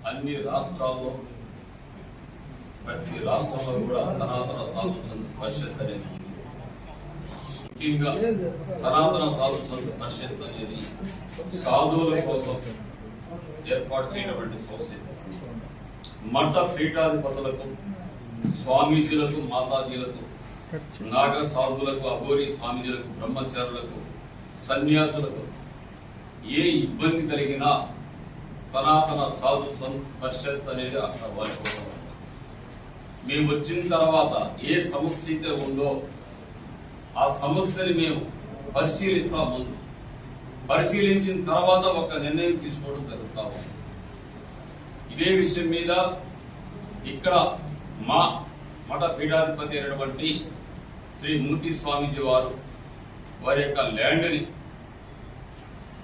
అన్ని రాష్ట్రాల్లో ప్రతి రాష్ట్రంలో కూడా సనాతన సాధు సంత పరిషత్ అనేది ఉంది. ముఖ్యంగా సనాతన సాధు సంత పరిషత్ అనేది సాధువుల కోసం ఏర్పాటు చేయనటువంటి సొసైటీ. మఠ పీఠాధిపతులకు, స్వామీజీలకు, మాతాజీలకు, నాగ సాధువులకు, అఘోరి స్వామీజీలకు, బ్రహ్మచారులకు, సన్యాసులకు ఏ ఇబ్బంది కలిగినా సనాతన సాధు సంత పరిషత్ అనేది అక్కడ వాళ్ళ కోసం. మేము వచ్చిన తర్వాత ఏ సమస్య అయితే ఉందో ఆ సమస్యని మేము పరిశీలిస్తాం. ముందు పరిశీలించిన తర్వాత ఒక నిర్ణయం తీసుకోవడం జరుగుతా ఉంది. ఇదే విషయం మీద ఇక్కడ మా మఠ పీఠాధిపతి అయినటువంటి శ్రీ మూర్తి స్వామీజీ వారి యొక్క ల్యాండ్ని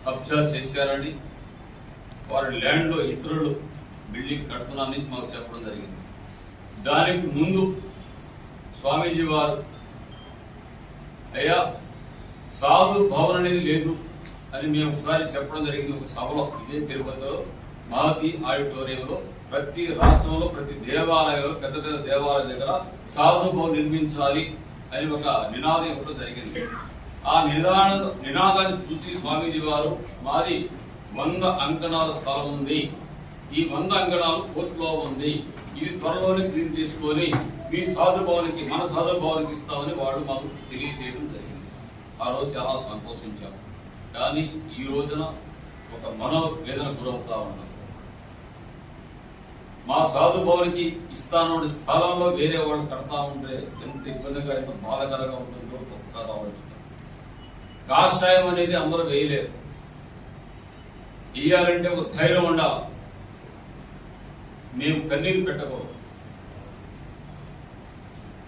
కబ్జా చేశారని, వారి ల్యాండ్లో ఇతరులు బిల్డింగ్ కడుతున్నారని మాకు చెప్పడం జరిగింది. దానికి ముందు స్వామీజీ వారు అయ్యా సాధు భవన్ అనేది లేదు అని మేము ఒకసారి చెప్పడం జరిగింది. ఒక సభలో, ఇదే తిరుపతిలో మహతి ఆడిటోరియంలో, ప్రతి రాష్ట్రంలో ప్రతి దేవాలయంలో పెద్ద పెద్ద దేవాలయం దగ్గర సాధు భవన్ నిర్మించాలి అని ఒక నినాదం ఇవ్వడం జరిగింది. ఆ నినాదాన్ని చూసి స్వామీజీ వారు మాది 100 అంకణాల స్థలం ఉంది, ఈ 100 అంకణాలు కోర్టులో ఉంది, ఇది త్వరలోనే క్లీన్ చేసుకొని మీ సాధు భవన్కి, మన సాధు భవన్కి ఇస్తామని వాళ్ళు మాకు తెలియజేయడం జరిగింది. ఆ రోజు చాలా సంతోషించాం. కానీ ఈ రోజున ఒక మనోవేదన గురవుతా ఉన్నాం. మా సాధు భవన్కి ఇస్తానన్న స్థలంలో వేరే వాళ్ళు కడతా ఉంటే ఎంత ఇబ్బందిగా, ఎంత బాధకరంగా ఉంటుందో ఒకసారి ఆలోచించాం. కాషాయం అనేది అందరూ వేయలేరు, ఇయ్యాలంటే ఒక ధైర్యం ఉండాలి. మేము కన్నీరు పెట్టకూడదు.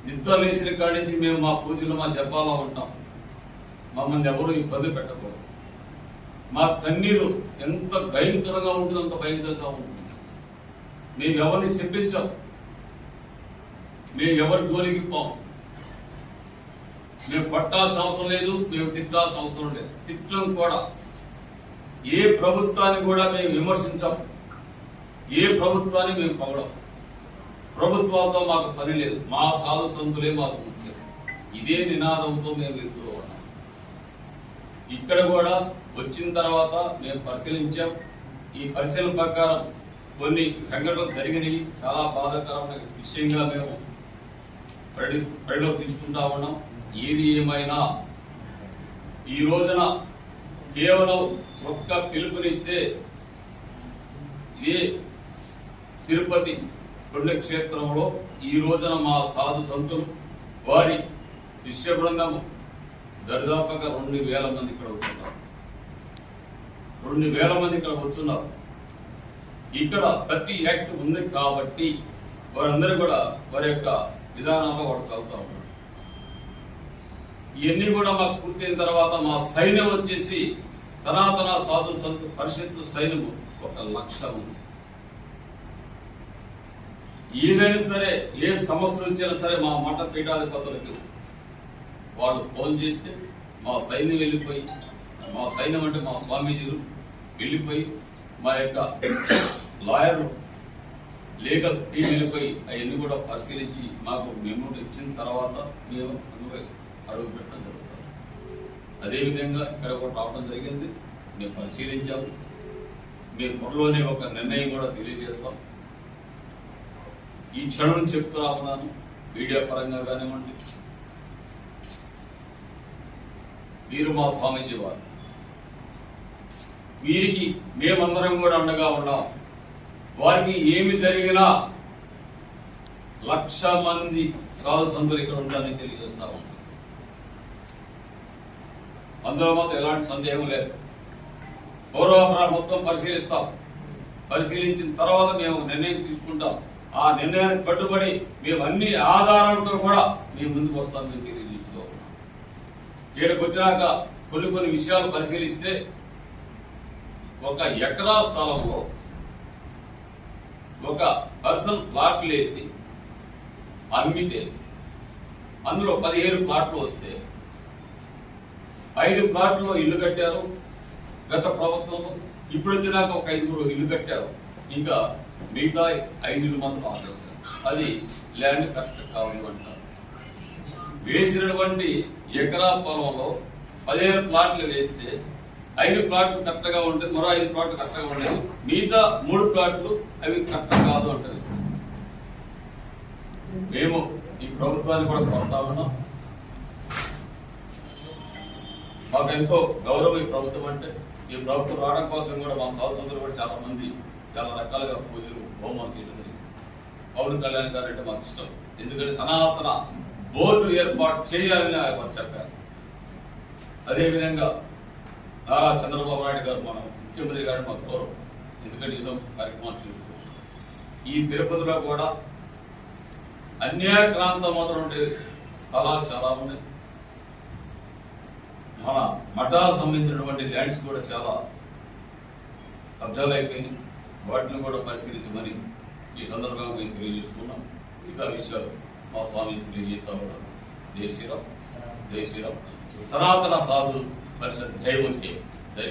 నిద్ర లేచిన కాడి నుంచి మేము మా పూజలు, మా జపాలో ఉంటాం. మమ్మల్ని ఎవరు ఇబ్బంది పెట్టకూడదు. మా కన్నీరు ఎంత భయంకరంగా ఉంటుంది, అంత భయంకరంగా ఉంటుంది. మేము ఎవరిని శపించాం, మేము ఎవరి జోలికి పోం. మేము పట్టాల్సిన అవసరం లేదు, మేము తిట్టాల్సిన అవసరం లేదు. తిట్టం కూడా ఏ ప్రభుత్వాన్ని కూడా మేము విమర్శించాం, ఏ ప్రభుత్వాన్ని మేము పొగడం. ప్రభుత్వాలతో మాకు పని లేదు, మా సాధు సంతులే మాకు ముఖ్యం. ఇదే నినాదంతో మేము వెళ్తూ ఉన్నాం. ఇక్కడ కూడా వచ్చిన తర్వాత మేము పరిశీలించాం. ఈ పరిశీలన ప్రకారం కొన్ని సంఘటనలు జరిగినాయి. చాలా బాధాకరమైన విషయంగా మేము పరిలో తీసుకుంటా ఉన్నాం. ఏది ఏమైనా ఈ రోజున కేవలం ఒక్క పిలుపునిస్తే ఇదే తిరుపతి పుణ్యక్షేత్రంలో ఈ రోజున మా సాధు సంతులు, వారి శిష్య బృందం దరిదాపుగా 2000 మంది ఇక్కడ వచ్చున్నారు. 2000 మంది ఇక్కడ వచ్చున్నారు. ఇక్కడ 30 యాక్ట్ ఉంది కాబట్టి వారందరూ కూడా వారి యొక్క విధానంలో వాడు చదువుతా ఉన్నారు. ఇవన్నీ కూడా మాకు పూర్తయిన తర్వాత మా సైన్యం వచ్చేసి సనాతన సాధు సంత పరిషత్ సైన్యము 1,00,000 ఉంది. ఏదైనా సరే, ఏ సమస్య వచ్చినా సరే మా మఠ పీఠాధిపతులకి వాళ్ళు ఫోన్ చేస్తే మా సైన్యం వెళ్ళిపోయి, మా సైన్యం అంటే మా స్వామీజీలు వెళ్ళిపోయి, మా యొక్క లాయర్లు, లీగల్ టీం వెళ్ళిపోయి అవన్నీ కూడా పరిశీలించి మాకు మెమోరీ ఇచ్చిన తర్వాత మేము అడుగు పెట్టడం జరుగుతుంది. అదేవిధంగా ఇక్కడ కూడా రావడం జరిగింది. మేము పరిశీలించాము. మేము త్వరలోనే ఒక నిర్ణయం కూడా తెలియజేస్తాం. ఈ క్షణం చెప్తున్నా ఉన్నాను, మీడియా పరంగా కానివ్వండి. వీరు మా స్వామీజీ వారు, వీరికి మేమందరం కూడా అండగా ఉన్నాం. వారికి ఏమి జరిగినా 1,00,000 మంది సాధు సంతులు ఇక్కడ ఉంటారని తెలియజేస్తా ఉన్నాం. అందులో మాత్రం ఎలాంటి సందేహం లేదు. పూర్వాపరాలు మొత్తం పరిశీలిస్తాం. పరిశీలించిన తర్వాత మేము నిర్ణయం తీసుకుంటాం. ఆ నిర్ణయానికి కట్టుబడి మేము అన్ని ఆధారాలతో కూడా మేము ముందుకు వస్తాం. మేము తెలియజేస్తూ ఉన్నాం. ఇక్కడికి వచ్చినాక కొన్ని విషయాలు పరిశీలిస్తే 1 ఎకరా స్థలంలో ఒక పర్సన్ ప్లాట్లు వేసి అమ్మితే అందులో 17 ప్లాట్లు వస్తే 5 ప్లాట్లో ఇల్లు కట్టారు గత ప్రభుత్వంలో. ఇప్పుడు వచ్చినాక ఒక 5 ఇల్లు కట్టారు. ఇంకా మిగతా 5 మాత్రం ఆర్డర్స్. అది ల్యాండ్ కరెక్ట్ కావాలి అంటారు. వేసినటువంటి ఎకరా పొలంలో 15 ప్లాట్లు వేస్తే 5 ప్లాట్లు కరెక్ట్ గా ఉంటుంది, మరో 5 ప్లాట్లు కరెక్ట్ గా ఉండేది, మిగతా 3 ప్లాట్లు అవి కరెక్ట్ కాదు అంటది. మేము ఈ ప్రభుత్వాన్ని కూడా కోరుతా ఉన్నాం. మాకు ఎంతో గౌరవం ఈ ప్రభుత్వం అంటే. ఈ ప్రభుత్వం రావడం కోసం కూడా మా సోదరులు కూడా చాలా మంది చాలా రకాలుగా పూజలు హోమం చేయడం. పవన్ కళ్యాణ్ గారు అంటే మాకు ఇష్టం, ఎందుకంటే సనాతన బోర్డు ఏర్పాటు చేయాలని ఆయన చెప్పారు. అదేవిధంగా నారా చంద్రబాబు నాయుడు గారు మన ముఖ్యమంత్రి గారు మాకు గౌరవం, ఎందుకంటే ఎన్నో కార్యక్రమాలు చూస్తూ ఈ తిరుపతిలో కూడా అన్యాక్రాంత మాత్రం ఉండే స్థలాలు చాలా ఉన్నాయి. మన మఠాలకు సంబంధించినటువంటి ల్యాండ్స్ కూడా చాలా కబ్జాలు అయిపోయినాయి. వాటిని కూడా పరిశీలించమని ఈ సందర్భంగా మేము తెలియజేస్తున్నాం. ఇంకా విషయాలు మా స్వామి తెలియజేస్తా ఉన్నాం. జై శ్రీరామ్, జై శ్రీరామ్. సనాతన సాధు పరిషత్ జై.